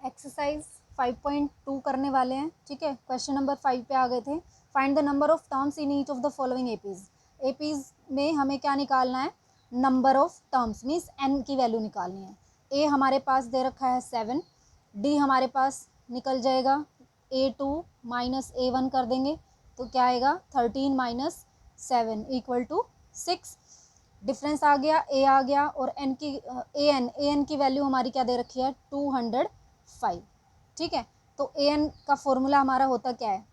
Exercise 5.2 करने वाले हैं। ठीक है, क्वेश्चन नंबर 5 पे आ गए थे। Find the number of terms in each of the following APs. APs में हमें क्या निकालना है? Number of terms means n की वैल्यू निकालनी है। ए हमारे पास दे रखा है 7, डी हमारे पास निकल जाएगा A2 माइनस A1 कर देंगे तो क्या आएगा 13 माइनस 7 इक्वल टू 6। डिफरेंस आ गया, ए आ गया और एन की ए एन की वैल्यू हमारी क्या दे रखी है 205। ठीक है, तो ए एन का फॉर्मूला हमारा होता क्या है?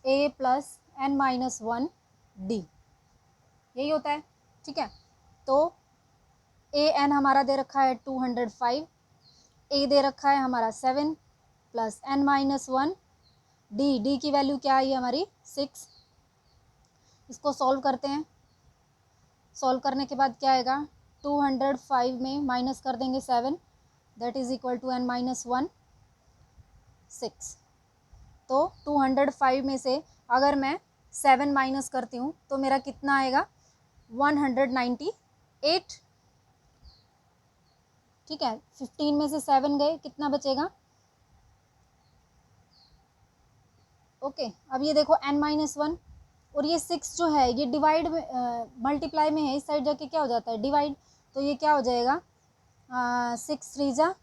ए प्लस एन माइनस 1 डी, यही होता है। ठीक है, तो ए एन हमारा दे रखा है 205, ए दे रखा है हमारा 7 प्लस एन माइनस 1 डी की वैल्यू क्या आई हमारी 6। इसको सॉल्व करते हैं। सॉल्व करने के बाद क्या आएगा 205 में माइनस कर देंगे 7 that is equal to n minus 1 6। तो 205 में से अगर मैं 7 माइनस करती हूँ तो मेरा कितना आएगा 198। ठीक है, 15 में से 7 गए, कितना बचेगा? ओके, अब ये देखो n माइनस 1 और ये 6 जो है ये डिवाइड में मल्टीप्लाई में है, इस साइड जाके क्या हो जाता है डिवाइड, तो ये क्या हो जाएगा 6 3 जा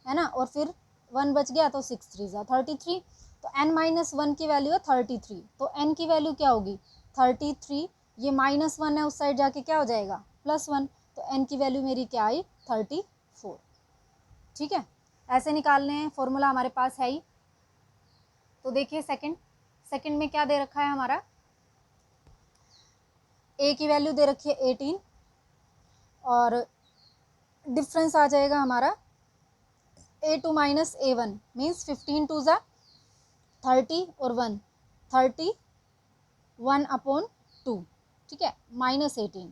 है ना, और फिर 1 बच गया तो 6 3 जा 33। तो n माइनस 1 की वैल्यू है 33, तो n की वैल्यू क्या होगी 33। ये माइनस 1 है, उस साइड जाके क्या हो जाएगा +1, तो n की वैल्यू मेरी क्या आई 34। ठीक है, ऐसे निकालने हैं, फॉर्मूला हमारे पास है ही। तो देखिए सेकंड में क्या दे रखा है हमारा, ए की वैल्यू दे रखी है 18 और डिफरेंस आ जाएगा हमारा A2 माइनस A1 मीन्स 15 2 ज़ा 30 और 1 31 अपॉन 2। ठीक है, माइनस 18।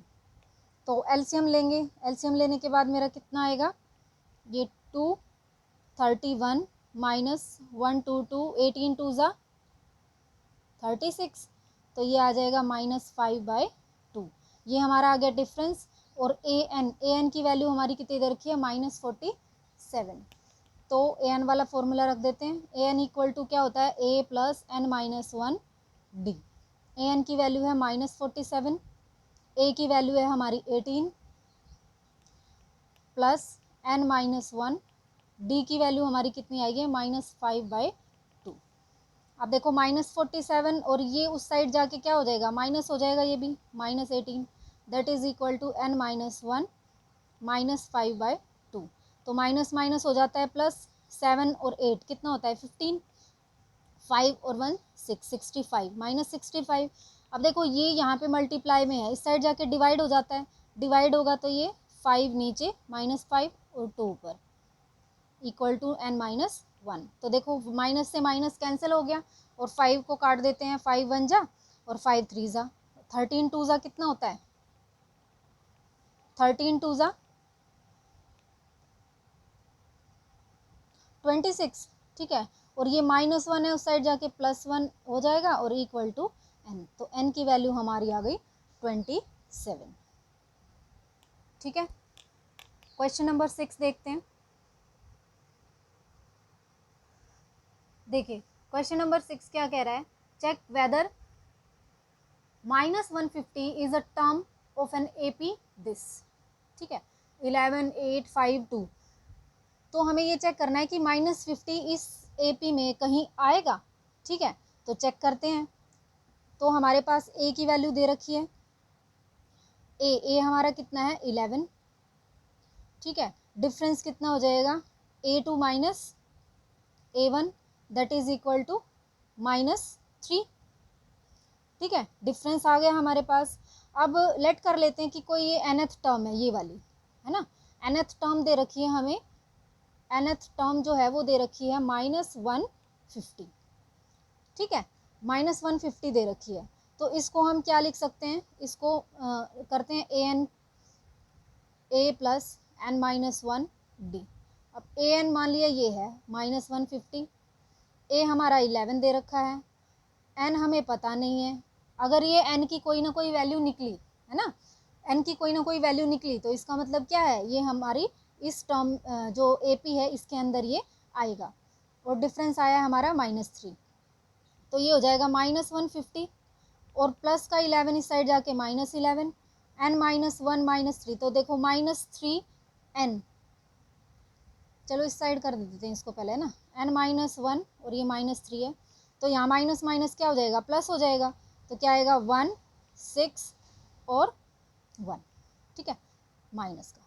तो एलसीएम लेंगे, एलसीएम लेने के बाद मेरा कितना आएगा ये 2 31 माइनस 1 2 2 18 2 ज़ा 36, तो ये आ जाएगा -5/2। ये हमारा आ गया डिफरेंस। और ए एन की वैल्यू हमारी कितनी दे रखी है -47। तो ए एन वाला फॉर्मूला रख देते हैं। ए एन इक्वल टू क्या होता है ए plus N minus 1 D. A N की वैल्यू है -47, ए की वैल्यू है हमारी 18 प्लस एन माइनस 1, डी की वैल्यू हमारी कितनी आएगी -5/2। अब देखो -47 और ये उस साइड जाके क्या हो जाएगा माइनस हो जाएगा, ये भी -18 that is equal to n minus 1 -5/2। तो माइनस माइनस हो जाता है प्लस, 7 और 8 कितना होता है 15, 5 और 1 6 65 -65। अब देखो ये यहाँ पे मल्टीप्लाई में है, इस साइड जाके डिवाइड हो जाता है, डिवाइड होगा तो ये 5 नीचे -5 और 2 ऊपर इक्वल टू एन माइनस 1। तो देखो माइनस से माइनस कैंसिल हो गया और 5 को काट देते हैं, 5 1 जा और 5 3 जा 13 2 जा कितना होता है 13 2 जा 26। ठीक है, और ये -1 है, उस साइड जाके +1 हो जाएगा और इक्वल टू n। तो n की वैल्यू हमारी आ गई 27। ठीक है, क्वेश्चन नंबर 6 देखते हैं। देखिए क्वेश्चन नंबर 6 क्या कह रहा है, check whether -150 is a term of an AP this. ठीक है, 11 8 5 2। तो हमें ये चेक करना है कि -50 इस AP में कहीं आएगा। ठीक है, तो चेक करते हैं। तो हमारे पास A की वैल्यू दे रखी है, ए हमारा कितना है 11। ठीक है, डिफरेंस कितना हो जाएगा A2 minus A1 that is equal to -3। ठीक है, डिफरेंस आ गया हमारे पास। अब लेट कर लेते हैं कि कोई ये nth टर्म है, ये वाली है ना, nth टर्म दे रखी है हमें, nth टर्म जो है वो दे रखी है -150। ठीक है, -150 दे रखी है, तो इसको हम क्या लिख सकते हैं, इसको करते हैं ए प्लस एन माइनस 1 डी। अब ए एन मान लिया ये है -150, ए हमारा 11 दे रखा है, एन हमें पता नहीं है। अगर ये एन की कोई ना कोई वैल्यू निकली है ना, एन की कोई ना कोई वैल्यू निकली तो इसका मतलब क्या है, ये हमारी इस टर्म जो एपी है इसके अंदर ये आएगा, और डिफरेंस आया हमारा -3, तो ये हो जाएगा -150 और प्लस का 11 इस साइड जाके -11 n -1 -3, तो देखो -3n, चलो इस साइड कर देते हैं इसको पहले ना, n -1 और ये -3 है, तो यहाँ माइनस माइनस क्या हो जाएगा, प्लस हो जाएगा, तो क्या आएगा 1 6 और 1, ठीक है, माइनस का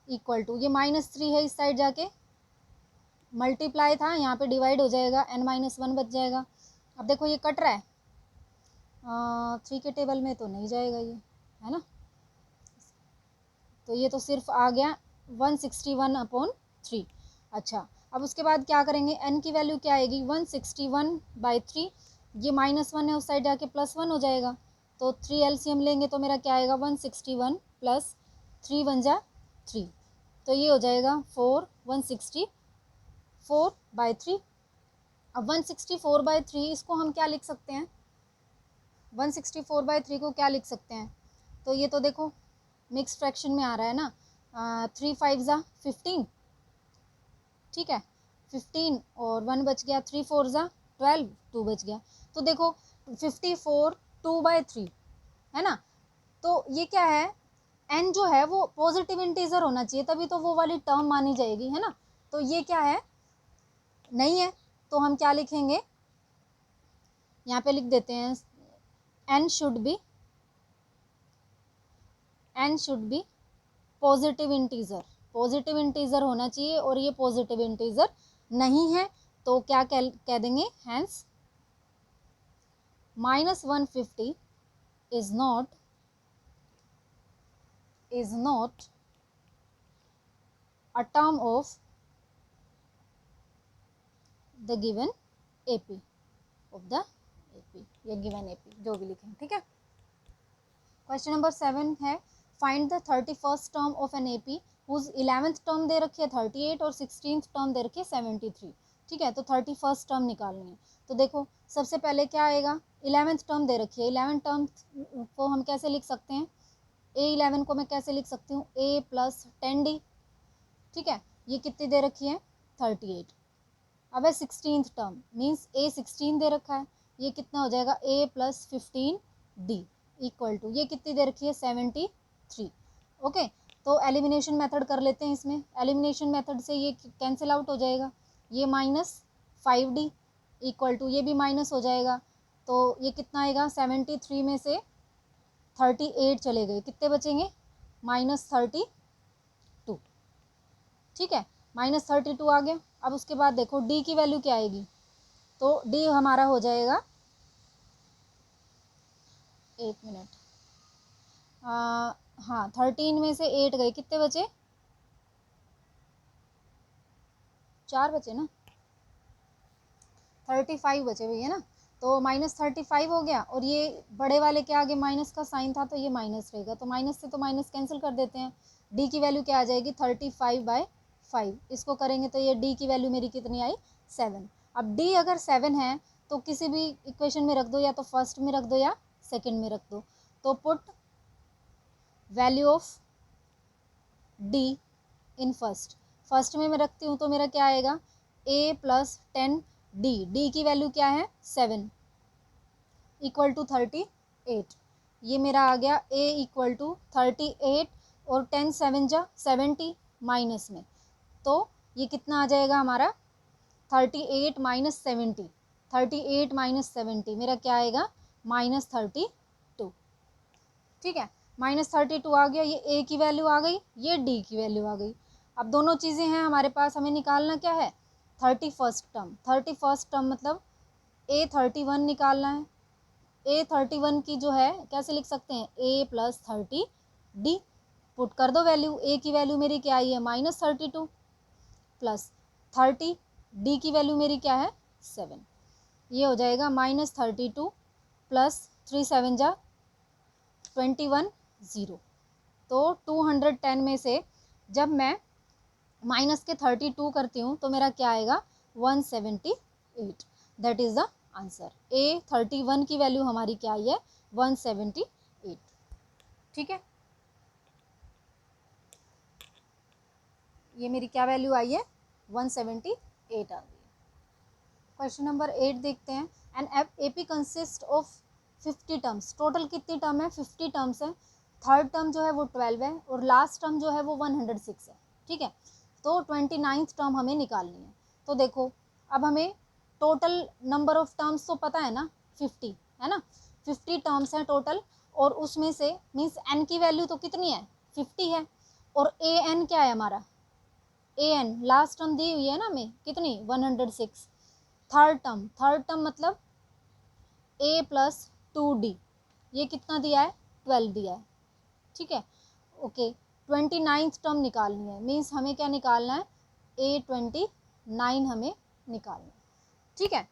इक्वल टू, ये -3 है इस साइड जाके मल्टीप्लाई था, यहाँ पे डिवाइड हो जाएगा, n -1 बच जाएगा। अब देखो ये कट रहा है, 3 के टेबल में तो नहीं जाएगा ये, है ना, तो ये तो सिर्फ आ गया 161/3। अच्छा, अब उसके बाद क्या करेंगे, n की वैल्यू क्या आएगी, 161/3, ये -1 है उस साइड जाके +1 हो जाएगा, तो 3 एलसीएम लेंगे तो मेरा क्या आएगा, 161 + 3 × 1 = 3, तो ये हो जाएगा 164/3। अब 164/3 इसको हम क्या लिख सकते हैं, 164/3 को क्या लिख सकते हैं, तो ये तो देखो मिक्स फ्रैक्शन में आ रहा है ना, 3 5 ज़ा 15, ठीक है, 15 और 1 बच गया, 3 4 ज़ा 12, 2 बच गया, तो देखो 54 2/3 है ना, तो ये क्या है, n जो है वो पॉजिटिव इंटीजर होना चाहिए, तभी तो वो वाली टर्म मानी जाएगी, है ना, तो ये क्या है, नहीं है, तो हम क्या लिखेंगे, यहाँ पे लिख देते हैं n should be positive integer होना चाहिए, और ये पॉजिटिव इंटीजर नहीं है, तो क्या कह देंगे, hence -150 is not a term of the given AP या given AP, जो भी लिखें, ठीक है। क्वेश्चन नंबर 7 है, find the 31st term of an AP whose 11th term दे रखी है 38 और 16th टर्म दे रखी है 73, ठीक है, तो 31st टर्म निकालनी है, तो देखो सबसे पहले क्या आएगा, 11th टर्म दे रखी है, 11th टर्म को हम कैसे लिख सकते हैं, A11 को मैं कैसे लिख सकती हूँ, A + 10D, ठीक है, ये कितनी दे रखी है 38। अब है 16th टर्म, मीन्स A16 दे रखा है, ये कितना हो जाएगा, A + 15D इक्वल टू, ये कितनी दे रखी है 73, ओके, तो एलिमिनेशन मेथड कर लेते हैं, इसमें एलिमिनेशन मेथड से ये कैंसिल आउट हो जाएगा, ये -5D इक्वल टू, ये भी माइनस हो जाएगा, तो ये कितना आएगा, 73 में से 38 चले गए, कितने बचेंगे, -32, ठीक है, -32 आ गया। अब उसके बाद देखो D की वैल्यू क्या आएगी, तो D हमारा हो जाएगा, एक मिनट, हाँ 13 में से 8 गए, कितने बचे, 4 बचे ना, 35 बचे भैया ना, तो -35 हो गया, और ये बड़े वाले के आगे माइनस का साइन था, तो ये माइनस रहेगा, तो माइनस से तो माइनस कैंसिल कर देते हैं, D की वैल्यू क्या आ जाएगी, 35/5, इसको करेंगे तो ये D की वैल्यू मेरी कितनी आई, 7। अब D अगर 7 है तो किसी भी इक्वेशन में रख दो, या तो फर्स्ट में रख दो या सेकेंड में रख दो, तो put value of D in first में मैं रखती हूँ, तो मेरा क्या आएगा, A + 10D, D की वैल्यू क्या है 7 इक्वल टू 38, ये मेरा आ गया A इक्वल टू 38 और 10 7 जा 70 माइनस में, तो ये कितना आ जाएगा हमारा 38 - 70, 38 - 70 मेरा क्या आएगा, -32, ठीक है, -32 आ गया, ये A की वैल्यू आ गई, ये D की वैल्यू आ गई। अब दोनों चीज़ें हैं हमारे पास, हमें निकालना क्या है, 31st टर्म मतलब A31 निकालना है, A31 की जो है कैसे लिख सकते हैं, A + 30D, पुट कर दो वैल्यू, A की वैल्यू मेरी क्या आई है, -32 + 30, D की वैल्यू मेरी क्या है 7, ये हो जाएगा -32 + 3 7 जा 21 0, तो 210 में से जब मैं माइनस के 32 करती हूँ तो मेरा क्या आएगा, 178, that is the answer. A31 की वैल्यू हमारी क्या आई है, 178, ठीक है, ये मेरी क्या वैल्यू आई है, 178। 8 आ गई। क्वेश्चन नंबर 8 देखते हैं। An AP consist of 50 terms. Total कितनी टर्म है? 50 टर्म्स है। थर्ड टर्म जो है वो 12 है और लास्ट टर्म जो है वो 106 है। ठीक है, तो 29th टर्म हमें निकालनी है। तो देखो, अब हमें टोटल नंबर ऑफ टर्म्स तो पता है ना, 50 है ना, 50 टर्म्स हैं टोटल, और उसमें से मीन्स एन की वैल्यू तो कितनी है? 50 है, और ए एन क्या है हमारा? ए एन लास्ट टर्म दी हुई है ना हमें, कितनी? 106। थर्ड टर्म मतलब ए प्लस 2d, ये कितना दिया है? 12 दिया है। ठीक है, ओके। 29th टर्म निकालनी है, मीन्स हमें क्या निकालना है? A29 हमें निकालना है। ठीक है,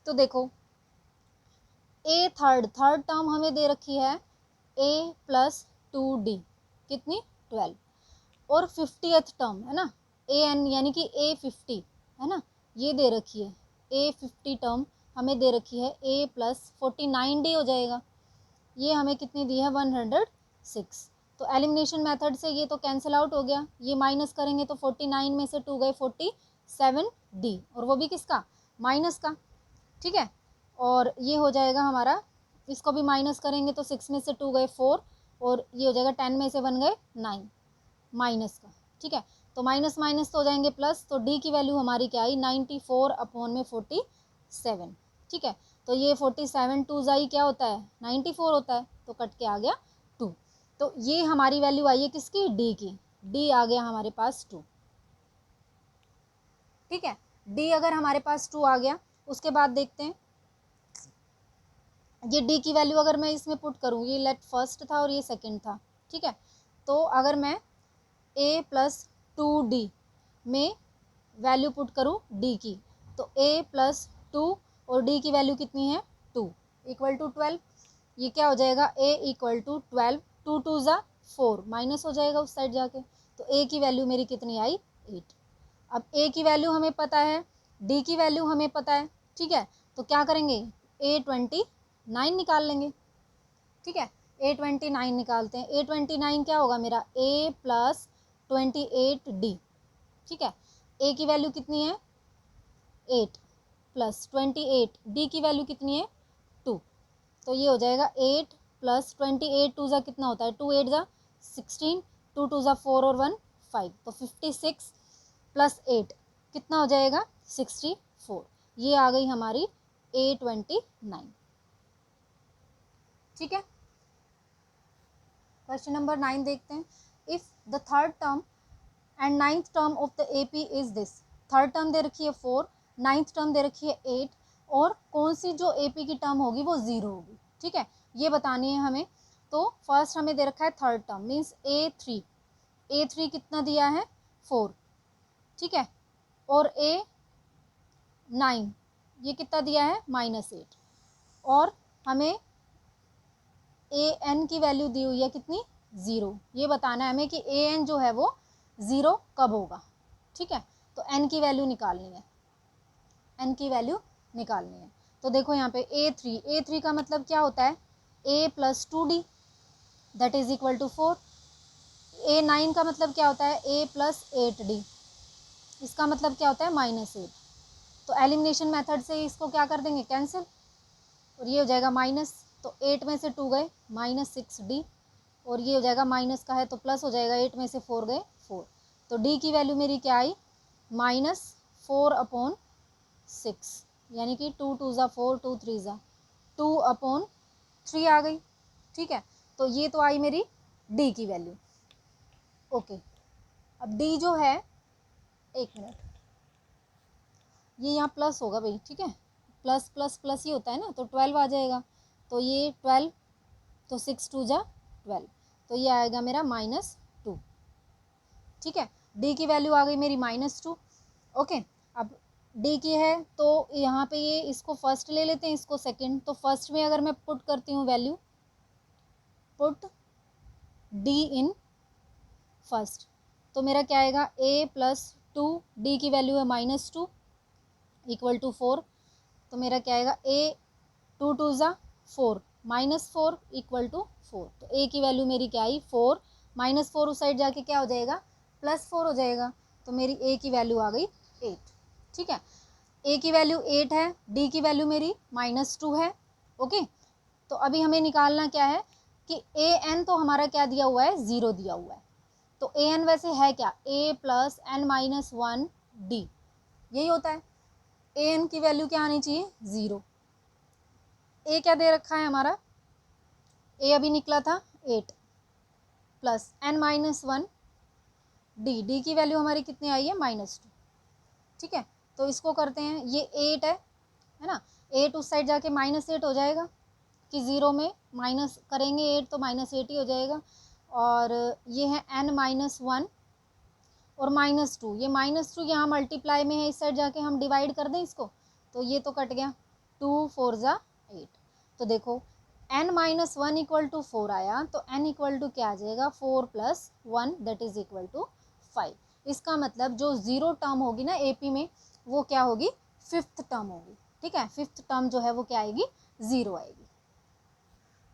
तो देखो, ए थर्ड टर्म हमें दे रखी है a प्लस 2d, कितनी? 12। और 50th टर्म है ना, ए एन यानी कि A50 है ना, ये दे रखी है। A50 टर्म हमें दे रखी है a प्लस 49d हो जाएगा। ये हमें कितनी दी है? 106। तो एलिमिनेशन मेथड से ये तो कैंसिल आउट हो गया, ये माइनस करेंगे तो 49 में से 2 गए 47d, और वो भी किसका? माइनस का। ठीक है, और ये हो जाएगा हमारा, इसको भी माइनस करेंगे तो 6 में से 2 गए 4, और ये हो जाएगा 10 में से 1 गए 9, माइनस का। ठीक है, तो माइनस माइनस तो हो जाएंगे प्लस, तो डी की वैल्यू हमारी क्या आई? 94 अपॉन में 47। ठीक है, तो ये 47 टू जाई क्या होता है? 94 होता है, तो कट के आ गया 2। तो ये हमारी वैल्यू आई है किसकी? डी की। डी आ गया हमारे पास 2। ठीक है, डी अगर हमारे पास 2 आ गया, उसके बाद देखते हैं ये डी की वैल्यू अगर मैं इसमें पुट करूँ, ये लेट फर्स्ट था और ये सेकंड था। ठीक है, तो अगर मैं a प्लस 2d में वैल्यू पुट करूँ डी की, तो a प्लस 2 और d की वैल्यू कितनी है? 2 इक्वल टू 12। ये क्या हो जाएगा? a इक्वल टू 12, 2 2 ज़ा 4, माइनस हो जाएगा उस साइड जाके, तो a की वैल्यू मेरी कितनी आई? 8। अब a की वैल्यू हमें पता है, d की वैल्यू हमें पता है। ठीक है, तो क्या करेंगे? A29 निकाल लेंगे। ठीक है, A29 निकालते हैं। A29 क्या होगा मेरा? a plus 28d। ठीक है, a की वैल्यू कितनी है? 8 प्लस 28, d की वैल्यू कितनी है? 2। तो ये हो जाएगा 8 प्लस 28, 2 ज़ा कितना होता है? 2 8 ज़ा 16, 2 2 ज़ा 4 और 1 5, तो 56 प्लस 8 कितना हो जाएगा? 64। ये आ गई हमारी A29। ठीक है, क्वेश्चन नंबर 9 देखते हैं। If the third term and 9th term of the AP is this. Third term दे रखी है 4, 9th टर्म दे रखी है 8, और कौन सी जो एपी की टर्म होगी वो 0 होगी। ठीक है, ये बतानी है हमें। तो फर्स्ट हमें दे रखा है थर्ड टर्म, मीन्स A3 कितना दिया है? 4। ठीक है, और A9 ये कितना दिया है? -8। और हमें ए एन की वैल्यू दी हुई है कितनी? 0। ये बताना है हमें कि ए एन जो है वो 0 कब होगा। ठीक है, तो एन की वैल्यू निकालनी है, एन की वैल्यू निकालनी है। तो देखो यहाँ पे A3 का मतलब क्या होता है? a plus 2d that is equal to 4। A9 का मतलब क्या होता है? a प्लस 8d, इसका मतलब क्या होता है? -8। तो एलिमिनेशन मेथड से इसको क्या कर देंगे? कैंसिल, और ये हो जाएगा माइनस, तो 8 में से 2 गए -6d, और ये हो जाएगा माइनस का है तो प्लस हो जाएगा, 8 में से 4 गए 4, तो d की वैल्यू मेरी क्या आई? -4 अपॉन 6, यानी कि 2 2 ज़ा 4, 2 3 ज़ा 2 अपॉन 3 आ गई। ठीक है, तो ये तो आई मेरी d की वैल्यू। ओके, अब d जो है, एक मिनट, ये यहाँ प्लस होगा भाई। ठीक है, प्लस प्लस प्लस ही होता है ना, तो 12 आ जाएगा, तो ये 12, तो 6 2 ज़ा 12, तो ये आएगा मेरा -2। ठीक है, d की वैल्यू आ गई मेरी -2। ओके, अब d की है तो यहाँ पे ये इसको फर्स्ट ले लेते हैं, इसको सेकंड। तो फर्स्ट में अगर मैं पुट करती हूँ value, put d in first, तो मेरा क्या आएगा? a प्लस 2, d की वैल्यू है -2 इक्वल टू 4, तो मेरा क्या आएगा? a 2 2 ज़ा 4, -4 इक्वल टू 4, तो a की वैल्यू मेरी क्या आई? 4, -4 उस साइड जाके क्या हो जाएगा? +4 हो जाएगा, तो मेरी a की वैल्यू आ गई 8। ठीक है। ए की वैल्यू 8 है, डी की वैल्यू मेरी -2 है। ओके, तो अभी हमें निकालना क्या है कि ए एन तो हमारा क्या दिया हुआ है, 0 दिया हुआ है। तो ए एन वैसे है क्या, ए प्लस एन माइनस 1 डी, यही होता है। ए एन की वैल्यू क्या आनी चाहिए, 0। ए क्या दे रखा है हमारा, ए अभी निकला था 8 plus N minus 1 d, d की वैल्यू हमारी कितनी आई है, -2। ठीक है, तो इसको करते हैं, ये 8 है ना, 8 उस साइड जाके -8 हो जाएगा कि 0 में माइनस करेंगे 8 तो -8 ही हो जाएगा। और ये है n माइनस 1 और -2, ये -2 यहाँ मल्टीप्लाई में है, इस साइड जाके हम डिवाइड कर दें इसको, तो ये तो कट गया, 2 4 ज़ा 8। तो देखो n माइनस 1 इक्वल टू 4 आया, तो n इक्वल टू क्या आ जाएगा, 4 plus 1 that is equal to 5। इसका मतलब जो 0 टर्म होगी ना AP में, वो क्या होगी, 5th टर्म होगी। ठीक है, 5th टर्म जो है वो क्या आएगी, 0 आएगी।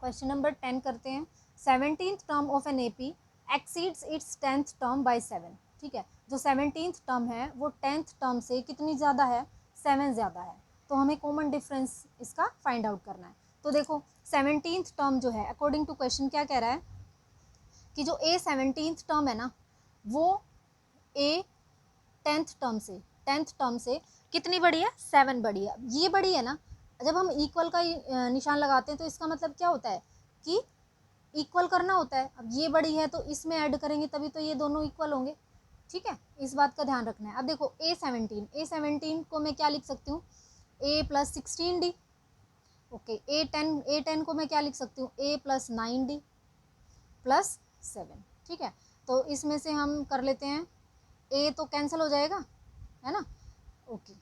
क्वेश्चन नंबर 10 करते हैं। 17th term of an AP exceeds its 10th term by 7। ठीक है, जो 17th टर्म है वो 10th टर्म से कितनी ज़्यादा है, 7 ज़्यादा है। तो हमें कॉमन डिफरेंस इसका फाइंड आउट करना है। तो देखो 17th टर्म जो है, अकॉर्डिंग टू क्वेश्चन क्या कह रहा है कि जो ए 17th टर्म है ना, वो ए 10th टर्म से कितनी बड़ी है, 7 बड़ी है। ये बड़ी है ना, जब हम इक्वल का निशान लगाते हैं तो इसका मतलब क्या होता है कि इक्वल करना होता है। अब ये बड़ी है तो इसमें ऐड करेंगे तभी तो ये दोनों इक्वल होंगे। ठीक है, इस बात का ध्यान रखना है। अब देखो A17 को मैं क्या लिख सकती हूँ, A plus 16D। Okay, A10 को मैं क्या लिख सकती हूँ, A प्लस 9D प्लस 7। ठीक है, तो इसमें से हम कर लेते हैं, A तो कैंसिल हो जाएगा, है ना। ओके,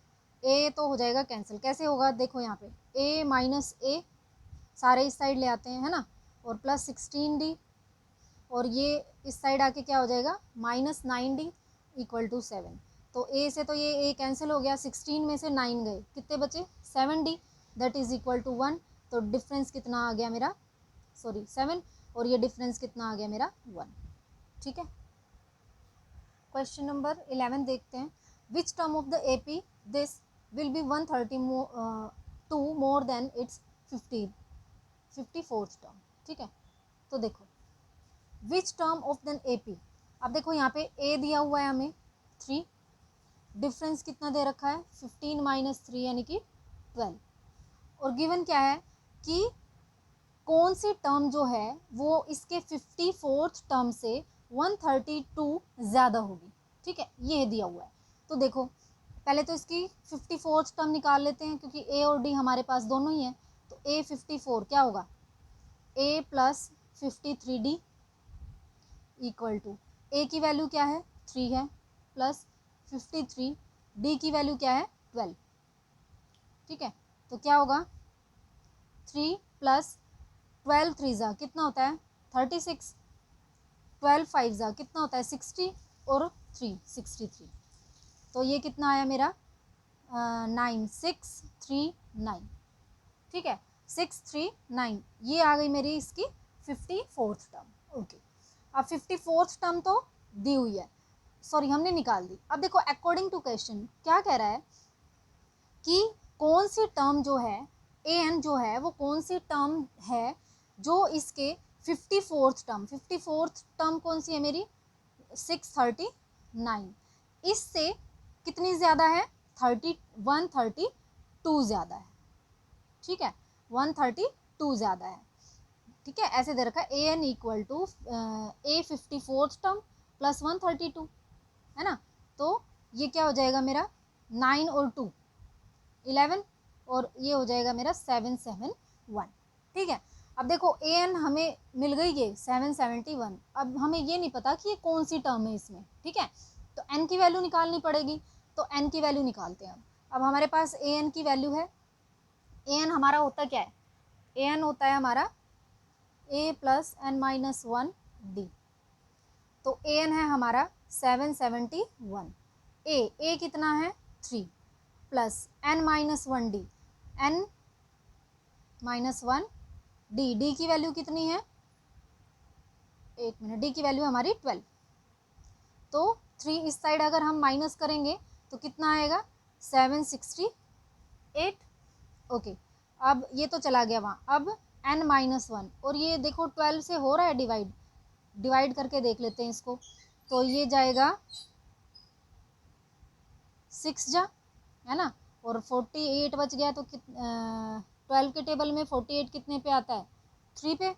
A तो हो जाएगा कैंसिल, कैसे होगा, देखो यहाँ पे A माइनस A सारे इस साइड ले आते हैं, है ना, और प्लस 16D, और ये इस साइड आके क्या हो जाएगा, -9D इक्वल टू 7। तो A से तो ये A कैंसिल हो गया, 16 में से 9 गए, कितने बचे, 7D that is equal to 1। तो डिफरेंस कितना आ गया मेरा, सॉरी 7, और ये डिफरेंस कितना आ गया मेरा, 1। ठीक है, क्वेश्चन नंबर 11 देखते हैं। Which term of the AP this will be 132 more than its 54th term. ठीक है, तो देखो which term of then AP, अब देखो यहाँ पे A दिया हुआ है हमें 3, डिफरेंस कितना दे रखा है, 15 माइनस 3 यानी कि 12, और गिवन क्या है कि कौन सी टर्म जो है वो इसके 54th टर्म से 132 ज़्यादा होगी। ठीक है, ये दिया हुआ है। तो देखो पहले तो इसकी 54th टर्म निकाल लेते हैं, क्योंकि A और D हमारे पास दोनों ही है। तो A 54 क्या होगा, A plus 53D equal to, A की वैल्यू क्या है, 3 है, प्लस 53, D की वैल्यू क्या है, 12। ठीक है, तो क्या होगा, 3 प्लस 12 3 ज़ा कितना होता है, 36, 12 5 ज़ा कितना होता है, 60, और 3 63। तो ये कितना आया मेरा, 9639। ठीक है, 639, ये आ गई मेरी इसकी 54th टर्म। ओके, अब 54th टर्म तो दी हुई है, सॉरी हमने निकाल दी। अब देखो अकॉर्डिंग टू क्वेश्चन क्या कह रहा है कि कौन सी टर्म जो है an जो है वो कौन सी टर्म है जो इसके 54th टर्म कौन सी है मेरी, 639, इससे कितनी ज़्यादा है, 132 ज़्यादा है। ठीक है, 132 ज़्यादा है। ठीक है, ऐसे दे रखा है an equal to A 54th term plus 132, है ना। तो ये क्या हो जाएगा मेरा, 9 और 2 11, और ये हो जाएगा मेरा 771। ठीक है, अब देखो an हमें मिल गई ये 771, अब हमें ये नहीं पता कि ये कौन सी टर्म है इसमें। ठीक है, तो n की वैल्यू निकालनी पड़ेगी, तो n की वैल्यू निकालते हैं। अब हमारे पास an की वैल्यू है, an हमारा होता क्या है, an होता है हमारा A plus N minus 1 D। तो an है हमारा 771, a कितना है, 3 plus n minus 1 D, n minus 1 D, D की वैल्यू कितनी है, एक मिनट, D की वैल्यू हमारी 12। तो 3 इस साइड अगर हम माइनस करेंगे तो कितना आएगा, 768। ओके, अब ये तो चला गया वहाँ। अब n-1 और ये देखो 12 से हो रहा है डिवाइड करके देख लेते हैं इसको। तो ये जाएगा 6 जा, है ना, और 48 बच गया। तो 12 के टेबल में 48 कितने पे आता है? 3 पे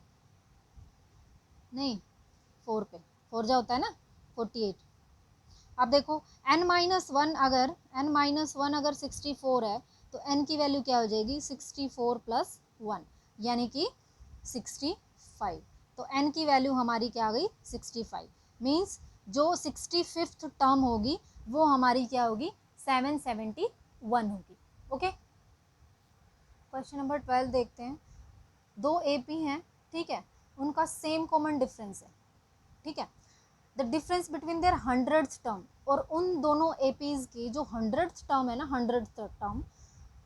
नहीं, 4 पे। 4 जा होता है ना 48। अब देखो n-1 अगर 64 है तो n की वैल्यू क्या हो जाएगी? 64 + 1 यानी कि 65। तो n की वैल्यू हमारी क्या आ गई? 65। मीन्स जो 65th टर्म होगी वो हमारी क्या होगी? 771 होगी। ओके, क्वेश्चन नंबर 12 देखते हैं। दो AP हैं, ठीक है, उनका सेम कॉमन डिफरेंस है, ठीक है। The difference between their 100th term, और उन दोनों APs की जो 100th टर्म है ना, 100th टर्म,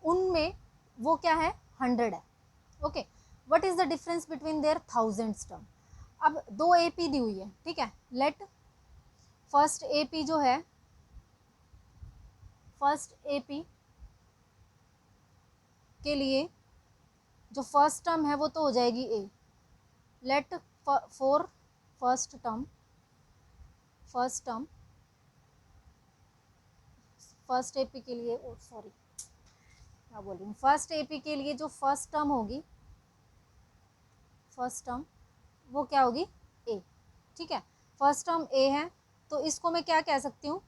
उनमें वो क्या है? 100 है। Okay, what is the difference between their 1000th term? अब दो AP दी हुई है, ठीक है। लेट फर्स्ट AP जो है, फर्स्ट AP के लिए जो फर्स्ट टर्म है वो तो हो जाएगी A। Let for first term first AP के लिए, सॉरी क्या बोल रही हूँ, फर्स्ट AP के लिए जो फर्स्ट टर्म होगी, फर्स्ट टर्म वो क्या होगी? A, ठीक है। फर्स्ट टर्म A है तो इसको मैं क्या कह सकती हूँ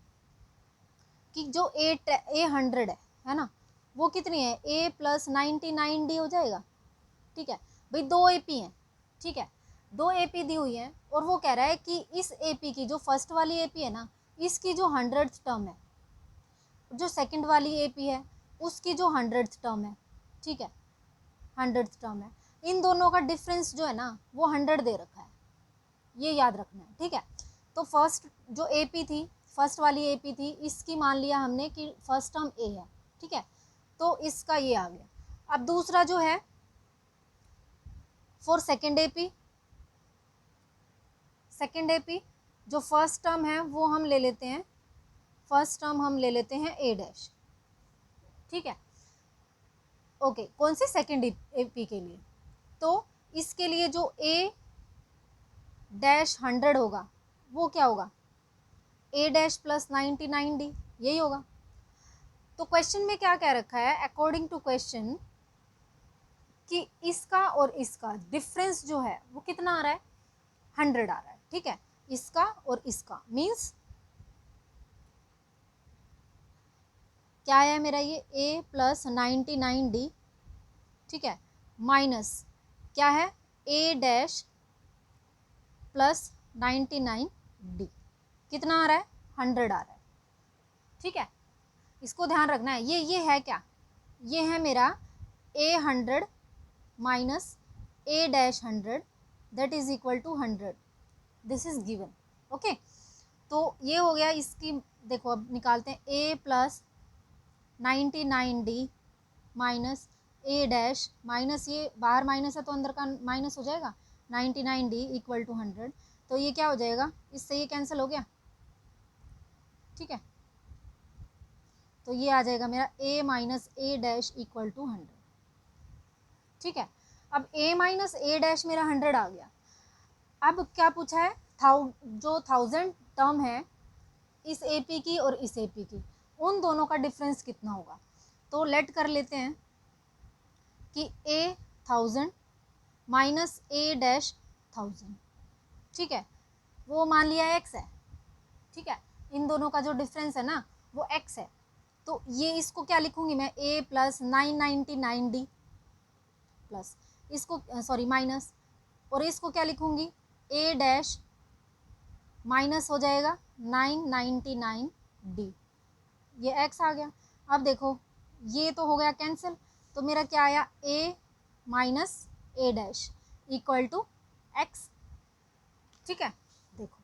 कि जो A100 है ना, वो कितनी है? A + 99D हो जाएगा, ठीक है। भाई दो AP हैं, ठीक है, दो AP दी हुई है और वो कह रहा है कि इस AP की जो फर्स्ट वाली AP है ना, इसकी जो 100th टर्म है, जो सेकंड वाली AP है उसकी जो 100th टर्म है, ठीक है, 100th टर्म है, इन दोनों का डिफरेंस जो है ना वो 100 दे रखा है, ये याद रखना है, ठीक है। तो फर्स्ट जो AP थी, फर्स्ट वाली AP थी, इसकी मान लिया हमने कि फर्स्ट टर्म A है, ठीक है, तो इसका ये आ गया। अब दूसरा जो है for second AP, second AP जो फर्स्ट टर्म है वो हम ले लेते हैं, फर्स्ट टर्म हम ले लेते हैं A', ठीक है। ओके, कौन सी? सेकेंड AP के लिए। तो इसके लिए जो A'100 होगा वो क्या होगा? A' + 99D, यही होगा। तो क्वेश्चन में क्या कह रखा है? अकॉर्डिंग टू क्वेश्चन कि इसका और इसका डिफरेंस जो है वो कितना आ रहा है? 100 आ रहा है, ठीक है, इसका और इसका। मीन्स क्या आया मेरा? ये A + 99D, ठीक है, माइनस क्या है? A' + 99D, कितना आ रहा है? 100 आ रहा है, ठीक है। इसको ध्यान रखना है। ये है क्या? ये है मेरा A100 minus A'100 that is equal to 100, this is given. Okay, तो ये हो गया इसकी। देखो अब निकालते हैं। A + 99D minus A' minus, ये बाहर माइनस है तो अंदर का माइनस हो जाएगा, 99D इक्वल टू 100। तो ये क्या हो जाएगा? इससे ये कैंसिल हो गया, ठीक है। तो ये आ जाएगा मेरा A minus A' equal to 100, ठीक है। अब A माइनस A' मेरा 100 आ गया। अब क्या पूछा है? जो 1000 टर्म है इस AP की और इस AP की, उन दोनों का डिफरेंस कितना होगा? तो लेट कर लेते हैं कि A1000 माइनस A'1000, ठीक है, वो मान लिया x है, ठीक है। इन दोनों का जो डिफरेंस है ना वो x है। तो ये इसको क्या लिखूंगी मैं? A + 999D प्लस, इसको सॉरी माइनस, और इसको क्या लिखूंगी? A' माइनस हो जाएगा 999D, ये x आ गया। अब देखो ये तो हो गया कैंसिल, तो मेरा क्या आया? A minus A' equal to x, ठीक है। देखो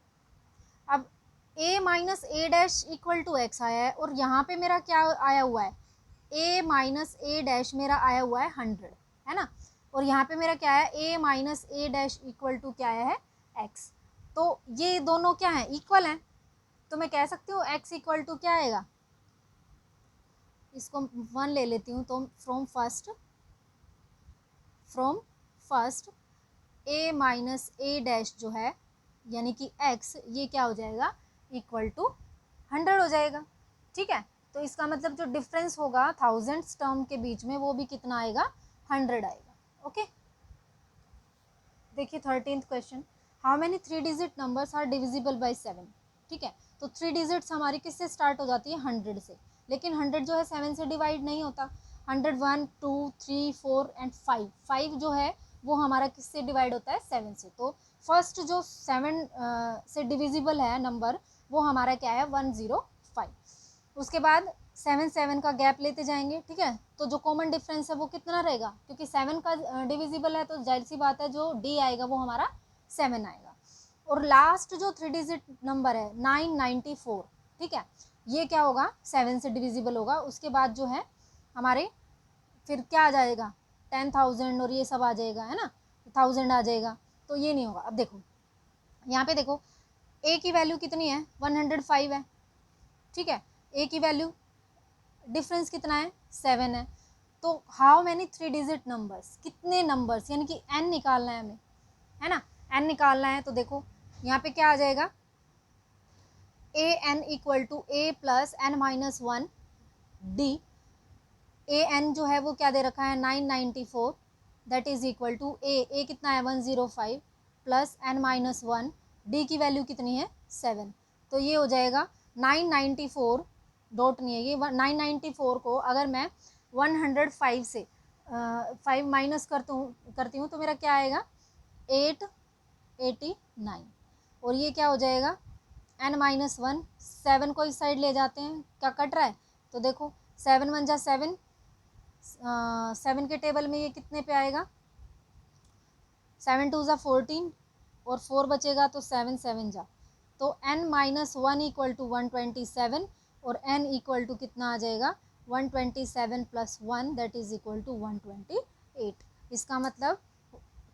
अब A minus A' equal to x आया है और यहाँ पे मेरा क्या आया हुआ है? A माइनस A' मेरा आया हुआ है 100, है ना, और यहाँ पे मेरा क्या है? A minus A' equal to क्या आया है? x। तो ये दोनों क्या है? इक्वल हैं, तो मैं कह सकती हूँ x इक्वल टू क्या आएगा? इसको 1 ले लेती हूँ, तो from first A minus A dash जो है यानी कि x, ये क्या हो जाएगा, इक्वल टू 100 हो जाएगा। ठीक है, तो इसका मतलब जो डिफरेंस होगा थाउजेंड्स टर्म के बीच में वो भी कितना आएगा, 100 आएगा। ओके, देखिए 13th question, how many 3 digit numbers are divisible by 7। ठीक है, तो 3 डिजिट्स हमारी किससे स्टार्ट हो जाती है, 100 से, लेकिन 100 जो है 7 से डिवाइड नहीं होता। 100 1 2 3 4 एंड 5 जो है वो हमारा किससे डिवाइड होता है, 7 से। तो फर्स्ट जो 7 से डिविजिबल है नंबर वो हमारा क्या है, 105। उसके बाद 7 7 का गैप लेते जाएंगे। ठीक है, तो जो कॉमन डिफरेंस है वो कितना रहेगा, क्योंकि 7 का डिविजिबल है तो जाहिर सी बात है जो डी आएगा वो हमारा 7 आएगा। और लास्ट जो 3 डिजिट नंबर है 994। ठीक है, ये क्या होगा, 7 से डिविजिबल होगा। उसके बाद जो है हमारे फिर क्या आ जाएगा, 10,000 और ये सब आ जाएगा, है ना, 1000 आ जाएगा, तो ये नहीं होगा। अब देखो यहाँ पे देखो ए की वैल्यू कितनी है, 105 है। ठीक है, ए की वैल्यू डिफरेंस कितना है, 7 है। तो हाउ मैनी 3 डिजिट नंबर्स, कितने नंबर्स, यानी कि n निकालना है हमें, है ना, n निकालना है। तो देखो यहाँ पे क्या आ जाएगा, A N equal to A plus N minus 1 D. A N जो है वो क्या दे रखा है, 994, that is equal to A कितना है 105 प्लस एन माइनस 1, डी की वैल्यू कितनी है 7। तो ये हो जाएगा 994, डॉट नहीं है ये, 994 को अगर मैं 105 से 5 माइनस करती हूँ तो मेरा क्या आएगा 889। और ये क्या हो जाएगा n माइनस 1, 7 को इस साइड ले जाते हैं, क्या कट रहा है, तो देखो 7 1 जा 7, 7 के टेबल में ये कितने पे आएगा, 7 2 जा 14 और 4 बचेगा तो 7 7 जा, तो n माइनस 1 इक्वल टू 127 और n इक्वल टू कितना आ जाएगा 127 plus 1 that is equal to 128। इसका मतलब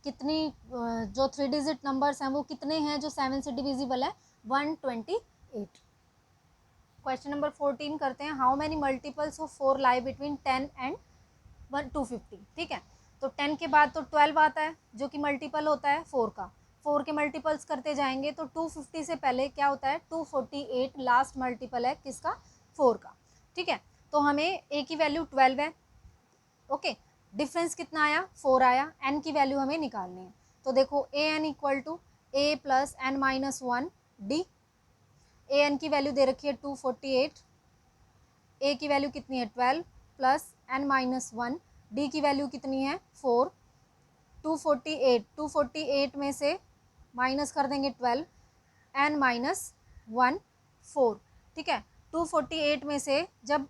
कितनी जो 3 डिजिट नंबर्स हैं वो कितने हैं जो 7 से डिविजिबल है, 128। क्वेश्चन नंबर 14 करते हैं, how many multiples of 4 lie between 10 and 250। ठीक है, तो 10 के बाद तो 12 आता है जो कि मल्टीपल होता है 4 का, 4 के मल्टीपल्स करते जाएंगे तो 250 से पहले क्या होता है 248, लास्ट मल्टीपल है किसका, 4 का। ठीक है, तो हमें ए की वैल्यू 12 है। ओके, डिफरेंस कितना आया, 4 आया, एन की वैल्यू हमें निकालनी है। तो देखो A N equal to A plus N minus 1 D. A N की वैल्यू दे रखी है 248, ए की वैल्यू कितनी है 12 प्लस एन माइनस 1, डी की वैल्यू कितनी है 4। 248 में से माइनस कर देंगे 12, एन माइनस 1 4। ठीक है, 248 में से जब